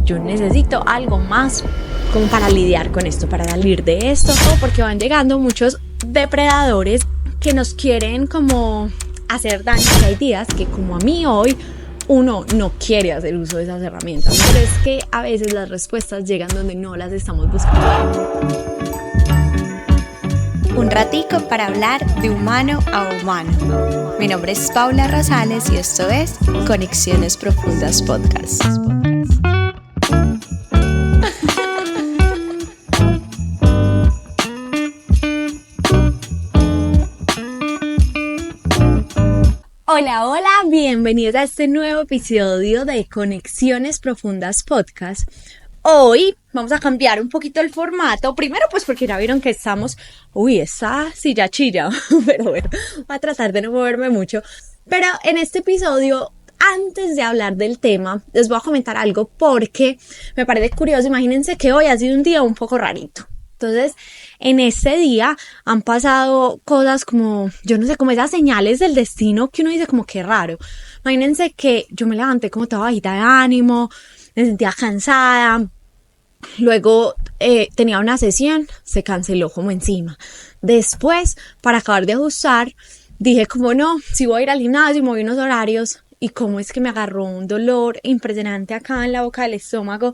yo necesito algo más como para lidiar con esto, para salir de esto, porque van llegando muchos depredadores que nos quieren como hacer daño. Y hay días que, como a mí hoy, uno no quiere hacer uso de esas herramientas, pero es que a veces las respuestas llegan donde no las estamos buscando. Un ratico para hablar de humano a humano. Mi nombre es Paula Rosales y esto es Conexiones Profundas Podcast. Hola, hola, bienvenidos a este nuevo episodio de Conexiones Profundas Podcast. Hoy vamos a cambiar un poquito el formato, primero pues porque ya vieron que estamos, esa silla chilla, pero bueno, voy a tratar de no moverme mucho. Pero en este episodio, antes de hablar del tema, les voy a comentar algo porque me parece curioso. Imagínense que hoy ha sido un día un poco rarito. Entonces, en ese día han pasado cosas como, yo no sé, como esas señales del destino que uno dice como que raro. Imagínense que yo me levanté como toda bajita de ánimo, me sentía cansada. Luego tenía una sesión, se canceló como encima. Después, para acabar de ajustar, dije como no, si voy a ir al gimnasio, moví unos horarios. Y cómo es que me agarró un dolor impresionante acá en la boca del estómago.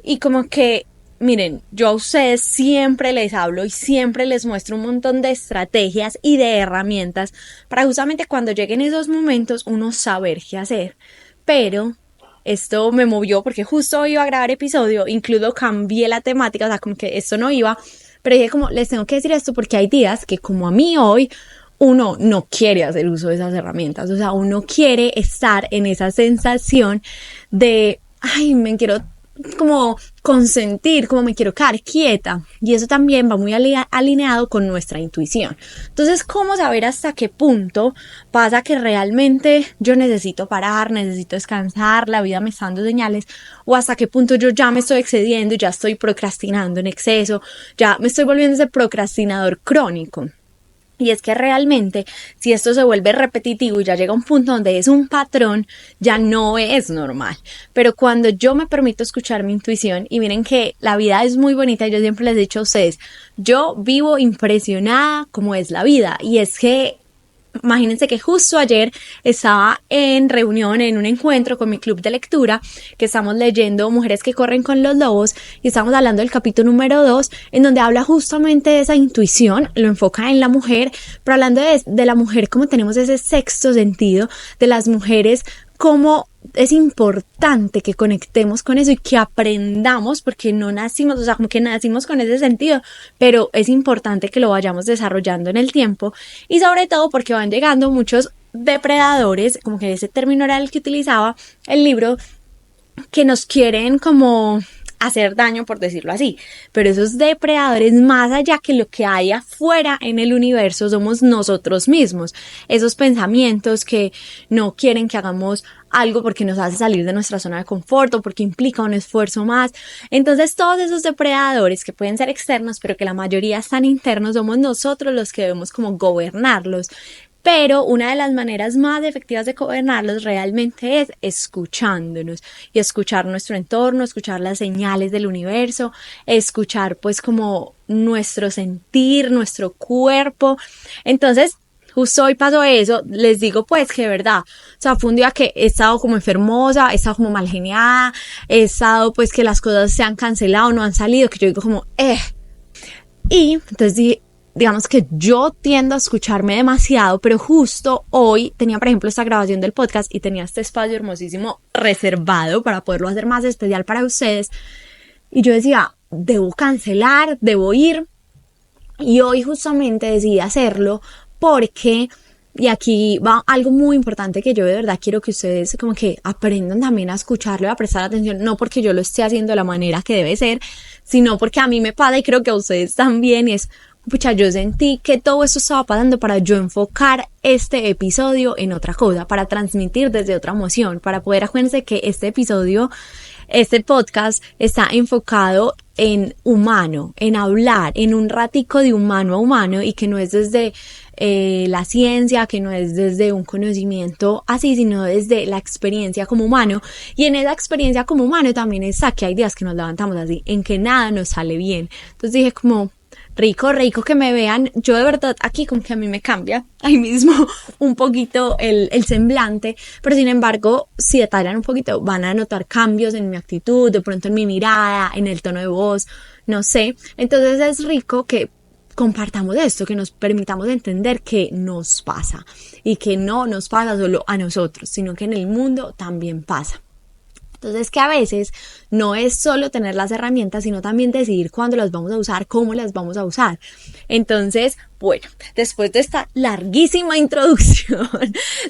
Y como que, miren, yo a ustedes siempre les hablo y siempre les muestro un montón de estrategias y de herramientas para justamente cuando lleguen esos momentos uno saber qué hacer. Pero esto me movió porque justo iba a grabar episodio, incluso cambié la temática, o sea, como que esto no iba, pero dije como les tengo que decir esto porque hay días que como a mí hoy, uno no quiere hacer uso de esas herramientas, o sea, uno quiere estar en esa sensación de, me quiero como consentir, como me quiero quedar quieta, y eso también va muy alineado con nuestra intuición. Entonces, ¿cómo saber hasta qué punto pasa que realmente yo necesito parar, necesito descansar, la vida me está dando señales, o hasta qué punto yo ya me estoy excediendo y ya estoy procrastinando en exceso, ya me estoy volviendo ese procrastinador crónico? Y es que realmente, si esto se vuelve repetitivo y ya llega a un punto donde es un patrón, ya no es normal. Pero cuando yo me permito escuchar mi intuición, y miren que la vida es muy bonita, yo siempre les he dicho a ustedes, yo vivo impresionada como es la vida. Y es que, imagínense que justo ayer estaba en reunión, en un encuentro con mi club de lectura, que estamos leyendo Mujeres que corren con los lobos, y estamos hablando del capítulo número 2, en donde habla justamente de esa intuición, lo enfoca en la mujer, pero hablando de la mujer como tenemos ese sexto sentido, de las mujeres como es importante que conectemos con eso y que aprendamos, porque no nacimos, o sea, como que nacimos con ese sentido, pero es importante que lo vayamos desarrollando en el tiempo, y sobre todo porque van llegando muchos depredadores, como que ese término era el que utilizaba el libro, que nos quieren como hacer daño, por decirlo así, pero esos depredadores, más allá que lo que hay afuera en el universo, somos nosotros mismos, esos pensamientos que no quieren que hagamos algo porque nos hace salir de nuestra zona de confort o porque implica un esfuerzo más. Entonces todos esos depredadores que pueden ser externos pero que la mayoría están internos, somos nosotros los que debemos como gobernarlos. Pero una de las maneras más efectivas de gobernarlos realmente es escuchándonos y escuchar nuestro entorno, escuchar las señales del universo, escuchar pues como nuestro sentir, nuestro cuerpo. Entonces, justo hoy pasó eso, les digo pues que de verdad, o sea, fue un día que he estado como enfermosa, he estado como mal geniada, he estado pues que las cosas se han cancelado, no han salido, que yo digo como, Y entonces dije, digamos que yo tiendo a escucharme demasiado, pero justo hoy tenía, por ejemplo, esta grabación del podcast y tenía este espacio hermosísimo reservado para poderlo hacer más especial para ustedes. Y yo decía, debo cancelar, debo ir. Y hoy justamente decidí hacerlo porque, y aquí va algo muy importante que yo de verdad quiero que ustedes como que aprendan también a escucharlo y a prestar atención, no porque yo lo esté haciendo de la manera que debe ser, sino porque a mí me pasa y creo que a ustedes también, y es, pucha, yo sentí que todo esto estaba pasando para yo enfocar este episodio en otra cosa, para transmitir desde otra emoción, para poder, acuérdense que este episodio, este podcast está enfocado en humano, en hablar, en un ratico de humano a humano y que no es desde la ciencia, que no es desde un conocimiento así, sino desde la experiencia como humano. Y en esa experiencia como humano también está que hay días que nos levantamos así, en que nada nos sale bien. Entonces dije como, rico que me vean. Yo de verdad aquí como que a mí me cambia ahí mismo un poquito el semblante, pero sin embargo si detallan un poquito van a notar cambios en mi actitud, de pronto en mi mirada, en el tono de voz, no sé. Entonces es rico que compartamos esto, que nos permitamos entender que nos pasa y que no nos pasa solo a nosotros, sino que en el mundo también pasa. Entonces que a veces no es solo tener las herramientas, sino también decidir cuándo las vamos a usar, cómo las vamos a usar. Entonces, bueno, después de esta larguísima introducción,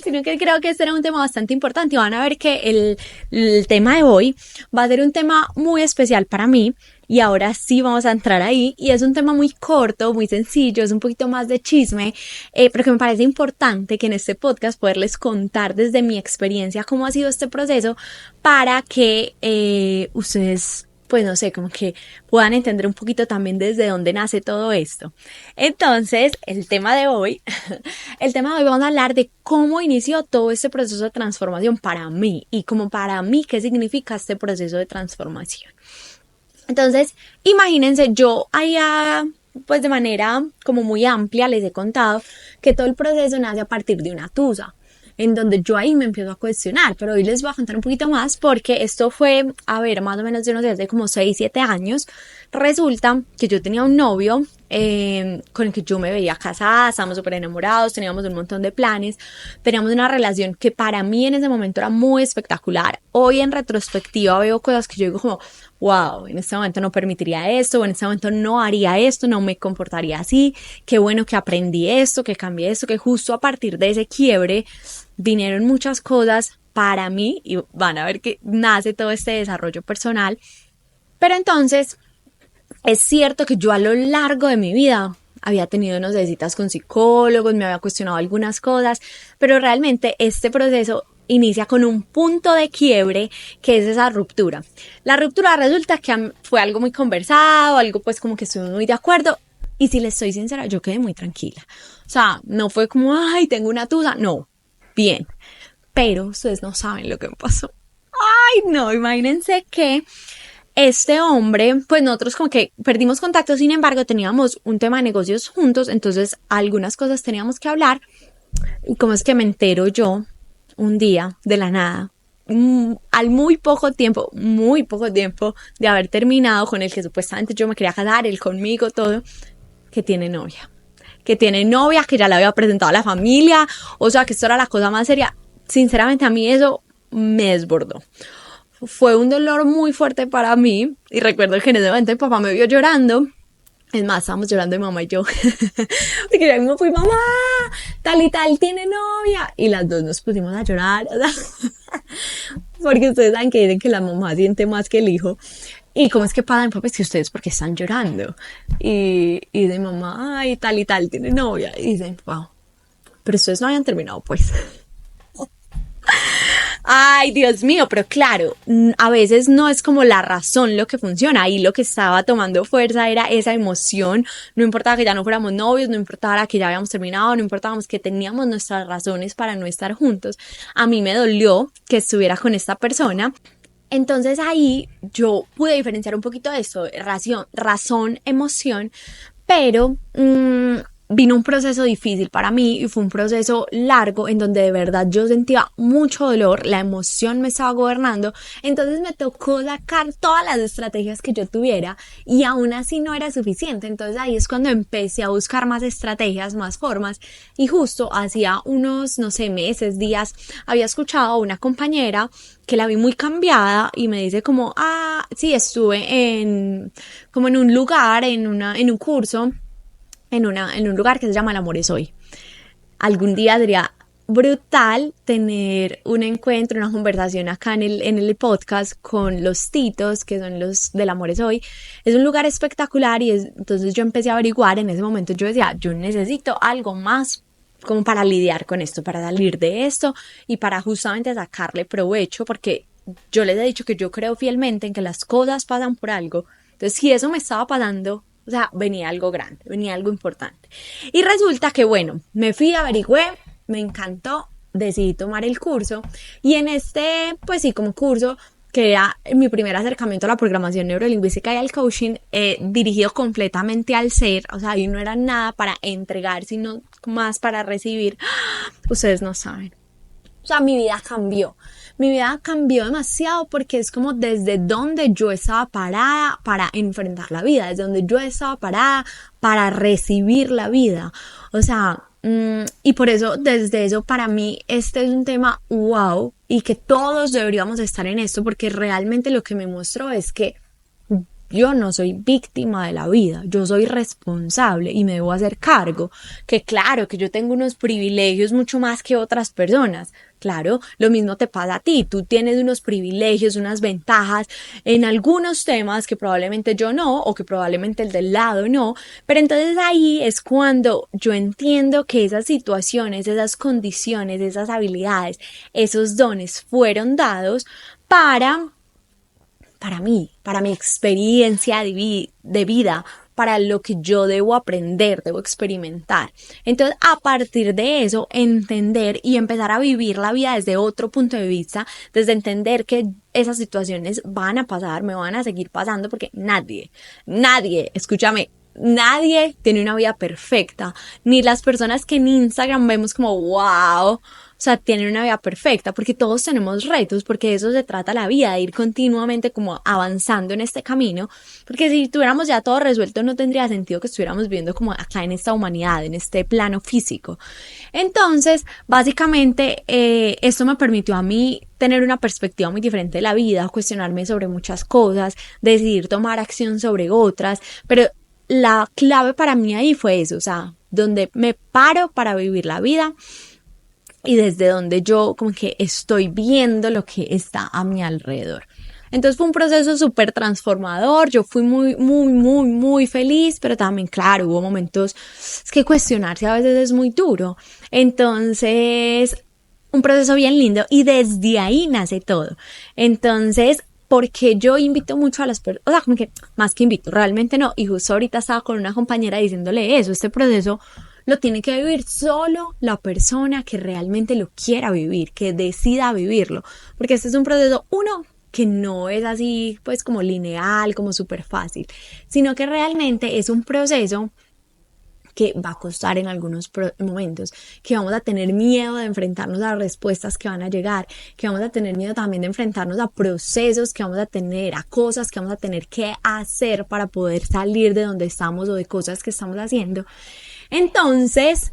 sino que creo que este era un tema bastante importante y van a ver que el tema de hoy va a ser un tema muy especial para mí. Y ahora sí vamos a entrar ahí y es un tema muy corto, muy sencillo, es un poquito más de chisme, pero que me parece importante que en este podcast poderles contar desde mi experiencia cómo ha sido este proceso para que ustedes, pues no sé, como que puedan entender un poquito también desde dónde nace todo esto. Entonces, el tema de hoy vamos a hablar de cómo inició todo este proceso de transformación para mí y como para mí, qué significa este proceso de transformación. Entonces, imagínense, yo allá, pues de manera como muy amplia les he contado que todo el proceso nace a partir de una tusa, en donde yo ahí me empiezo a cuestionar, pero hoy les voy a contar un poquito más porque esto fue, a ver, más o menos yo no sé, hace como 6, 7 años. Resulta que yo tenía un novio con el que yo me veía casada, estábamos súper enamorados, teníamos un montón de planes, teníamos una relación que para mí en ese momento era muy espectacular. Hoy en retrospectiva veo cosas que yo digo como, wow, en este momento no permitiría esto, o en este momento no haría esto, no me comportaría así, qué bueno que aprendí esto, que cambié esto, que justo a partir de ese quiebre vinieron muchas cosas para mí y van a ver que nace todo este desarrollo personal. Pero entonces es cierto que yo a lo largo de mi vida había tenido, no sé, citas con psicólogos, me había cuestionado algunas cosas, pero realmente este proceso inicia con un punto de quiebre que es esa ruptura. La ruptura resulta que fue algo muy conversado, algo pues como que estuvimos muy de acuerdo y si les soy sincera, yo quedé muy tranquila. O sea, no fue como, ay, tengo una tusa, no, bien, pero ustedes no saben lo que me pasó. Ay, no, imagínense que este hombre, pues nosotros como que perdimos contacto, sin embargo teníamos un tema de negocios juntos, entonces algunas cosas teníamos que hablar y como es que me entero yo un día de la nada, al muy poco tiempo de haber terminado con el que supuestamente yo me quería casar, él conmigo, todo, que tiene novia, que ya le había presentado a la familia, o sea que esto era la cosa más seria. Sinceramente a mí eso me desbordó. Fue un dolor muy fuerte para mí y recuerdo que en ese momento mi papá me vio llorando. Es más, estábamos llorando mi mamá y yo. Porque yo mismo fui, mamá, tal y tal tiene novia. Y las dos nos pusimos a llorar. O sea, porque ustedes saben que dicen que la mamá siente más que el hijo. ¿Y cómo es que pasa? Pues que ustedes porque están llorando. Y dice mamá, ay, tal y tal tiene novia. Y dicen, wow, pero ustedes no habían terminado pues. Ay, Dios mío, pero claro, a veces no es como la razón lo que funciona, ahí lo que estaba tomando fuerza era esa emoción, no importaba que ya no fuéramos novios, no importaba que ya habíamos terminado, no importaba que teníamos nuestras razones para no estar juntos. A mí me dolió que estuviera con esta persona. Entonces ahí yo pude diferenciar un poquito de esto, razón, emoción, pero vino un proceso difícil para mí y fue un proceso largo en donde de verdad yo sentía mucho dolor, la emoción me estaba gobernando, entonces me tocó sacar todas las estrategias que yo tuviera y aún así no era suficiente. Entonces ahí es cuando empecé a buscar más estrategias, más formas y justo hacía unos, no sé, meses, días, había escuchado a una compañera que la vi muy cambiada y me dice como, sí, estuve en un lugar, en un curso, en un lugar que se llama El Amor es Hoy. Algún día sería brutal tener un encuentro, una conversación acá en el podcast con los titos, que son los del Amor es Hoy. Es un lugar espectacular y entonces yo empecé a averiguar. En ese momento yo decía, yo necesito algo más como para lidiar con esto, para salir de esto y para justamente sacarle provecho, porque yo les he dicho que yo creo fielmente en que las cosas pasan por algo. Entonces, si eso me estaba pasando, o sea, venía algo grande, venía algo importante. Y resulta que, bueno, me fui, averigüé, me encantó, decidí tomar el curso y en este, pues sí, como curso, que era mi primer acercamiento a la programación neurolingüística y al coaching, dirigido completamente al ser, o sea, ahí no era nada para entregar, sino más para recibir. Ustedes no saben. O sea, mi vida cambió demasiado porque es como desde donde yo estaba parada para enfrentar la vida, desde donde yo estaba parada para recibir la vida. O sea, y por eso, desde eso, para mí, este es un tema wow y que todos deberíamos estar en esto porque realmente lo que me mostró es que yo no soy víctima de la vida, yo soy responsable y me debo hacer cargo. Que claro, que yo tengo unos privilegios mucho más que otras personas. Claro, lo mismo te pasa a ti, tú tienes unos privilegios, unas ventajas en algunos temas que probablemente yo no, o que probablemente el del lado no, pero entonces ahí es cuando yo entiendo que esas situaciones, esas condiciones, esas habilidades, esos dones fueron dados para mí, para mi experiencia de vida, para lo que yo debo aprender, debo experimentar. Entonces, a partir de eso, entender y empezar a vivir la vida desde otro punto de vista, desde entender que esas situaciones van a pasar, me van a seguir pasando, porque nadie, escúchame, nadie tiene una vida perfecta, ni las personas que en Instagram vemos como wow, o sea, tienen una vida perfecta, porque todos tenemos retos, porque de eso se trata la vida, de ir continuamente como avanzando en este camino, porque si tuviéramos ya todo resuelto no tendría sentido que estuviéramos viviendo como acá en esta humanidad, en este plano físico. Entonces, básicamente, esto me permitió a mí tener una perspectiva muy diferente de la vida, cuestionarme sobre muchas cosas, decidir tomar acción sobre otras, pero la clave para mí ahí fue eso, o sea, donde me paro para vivir la vida y desde donde yo como que estoy viendo lo que está a mi alrededor. Entonces fue un proceso súper transformador, yo fui muy feliz, pero también, claro, hubo momentos, es que cuestionarse a veces es muy duro. Entonces, un proceso bien lindo y desde ahí nace todo. Entonces, porque yo invito mucho a las personas, o sea, como que más que invito, realmente no, y justo ahorita estaba con una compañera diciéndole eso, este proceso lo tiene que vivir solo la persona que realmente lo quiera vivir, que decida vivirlo, porque este es un proceso, que no es así, pues como lineal, como súper fácil, sino que realmente es un proceso que va a costar en algunos momentos, que vamos a tener miedo de enfrentarnos a respuestas que van a llegar, que vamos a tener miedo también de enfrentarnos a procesos que vamos a tener, a cosas que vamos a tener que hacer para poder salir de donde estamos o de cosas que estamos haciendo. Entonces,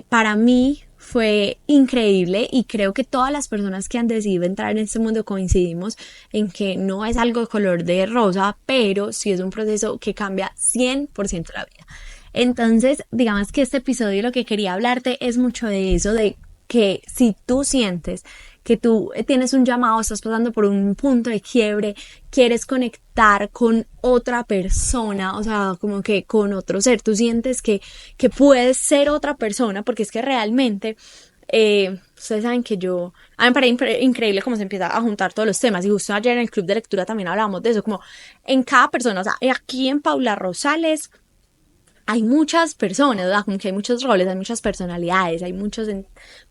para mí fue increíble y creo que todas las personas que han decidido entrar en este mundo coincidimos en que no es algo de color de rosa, pero sí es un proceso que cambia 100% la vida. Entonces, digamos que este episodio lo que quería hablarte es mucho de eso, de que si tú sientes que tú tienes un llamado, estás pasando por un punto de quiebre, quieres conectar con otra persona, o sea, como que con otro ser, tú sientes que puedes ser otra persona, porque es que realmente, ustedes saben que a mí me parece increíble cómo se empieza a juntar todos los temas, y justo ayer en el club de lectura también hablábamos de eso, como en cada persona, o sea, aquí en Paula Rosales hay muchas personas, ¿verdad? Como que hay muchos roles, hay muchas personalidades, hay muchas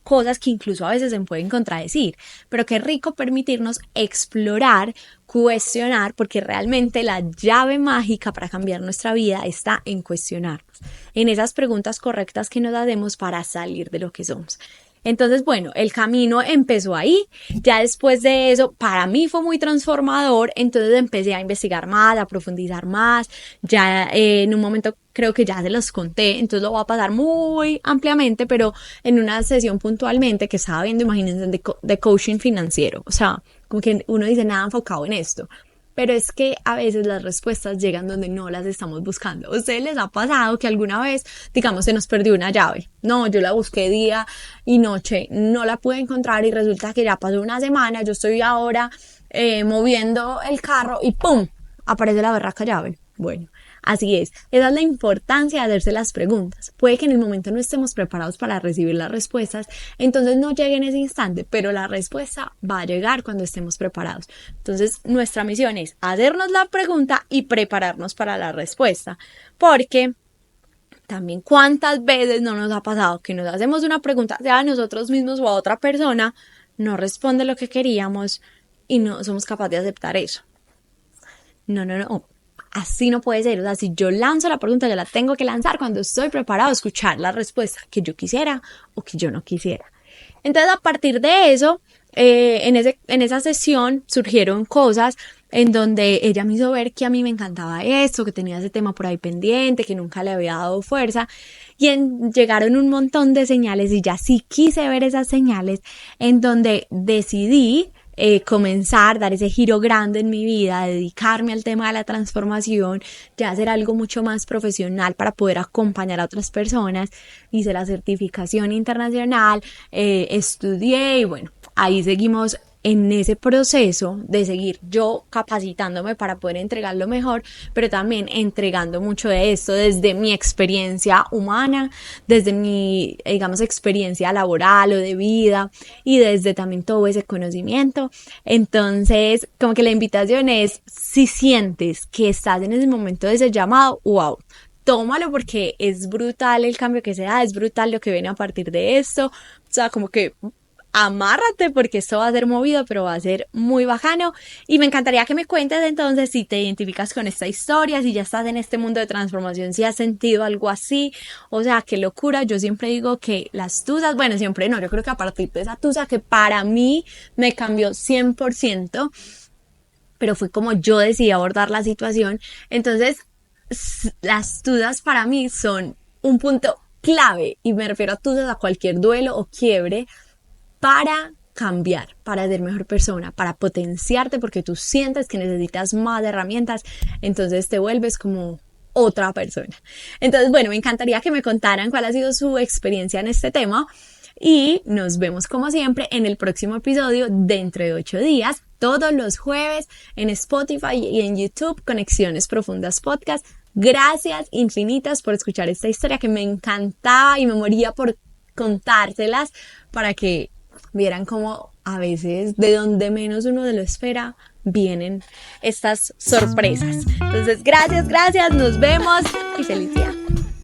cosas que incluso a veces se pueden contradecir, pero qué rico permitirnos explorar, cuestionar, porque realmente la llave mágica para cambiar nuestra vida está en cuestionarnos, en esas preguntas correctas que nos hacemos para salir de lo que somos. Entonces, bueno, el camino empezó ahí, ya después de eso, para mí fue muy transformador, entonces empecé a investigar más, a profundizar más, ya en un momento creo que ya se los conté, entonces lo voy a pasar muy ampliamente, pero en una sesión puntualmente que estaba viendo, imagínense, de coaching financiero, o sea, como que uno dice nada enfocado en esto. Pero es que a veces las respuestas llegan donde no las estamos buscando. ¿A ustedes les ha pasado que alguna vez, digamos, se nos perdió una llave? No, yo la busqué día y noche, no la pude encontrar y resulta que ya pasó una semana, yo estoy ahora moviendo el carro y ¡pum! Aparece la berraca llave. Bueno, así es. Esa es la importancia de hacerse las preguntas. Puede que en el momento no estemos preparados para recibir las respuestas, entonces no llegue en ese instante, pero la respuesta va a llegar cuando estemos preparados. Entonces, nuestra misión es hacernos la pregunta y prepararnos para la respuesta, porque también cuántas veces no nos ha pasado que nos hacemos una pregunta, sea a nosotros mismos o a otra persona, no responde lo que queríamos y no somos capaces de aceptar eso. No. Así no puede ser. O sea, si yo lanzo la pregunta, yo la tengo que lanzar cuando estoy preparado a escuchar la respuesta que yo quisiera o que yo no quisiera. Entonces, a partir de eso, en esa sesión surgieron cosas en donde ella me hizo ver que a mí me encantaba esto, que tenía ese tema por ahí pendiente, que nunca le había dado fuerza. Llegaron un montón de señales y ya sí quise ver esas señales en donde decidí comenzar, dar ese giro grande en mi vida, dedicarme al tema de la transformación, ya hacer algo mucho más profesional para poder acompañar a otras personas. Hice la certificación internacional, estudié y bueno, ahí seguimos en ese proceso de seguir yo capacitándome para poder entregar lo mejor, pero también entregando mucho de esto desde mi experiencia humana, desde mi, digamos, experiencia laboral o de vida y desde también todo ese conocimiento. Entonces, como que la invitación es, si sientes que estás en ese momento de ese llamado, wow, tómalo porque es brutal el cambio que se da, es brutal lo que viene a partir de esto, o sea, como que amárrate porque esto va a ser movido, pero va a ser muy bajano y me encantaría que me cuentes entonces si te identificas con esta historia, si ya estás en este mundo de transformación, si has sentido algo así, o sea, qué locura. Yo siempre digo que las tusas, bueno, siempre no, yo creo que a partir de esa tusa que para mí me cambió 100%, pero fue como yo decidí abordar la situación. Entonces, las tusas para mí son un punto clave y me refiero a tusas a cualquier duelo o quiebre para cambiar, para ser mejor persona, para potenciarte porque tú sientes que necesitas más herramientas, entonces te vuelves como otra persona. Entonces, bueno, me encantaría que me contaran cuál ha sido su experiencia en este tema y nos vemos como siempre en el próximo episodio dentro de 8 días, todos los jueves en Spotify y en YouTube, Conexiones Profundas Podcast. Gracias infinitas por escuchar esta historia que me encantaba y me moría por contárselas para que vieran cómo a veces de donde menos uno lo espera vienen estas sorpresas. Entonces, gracias, nos vemos y felicidades.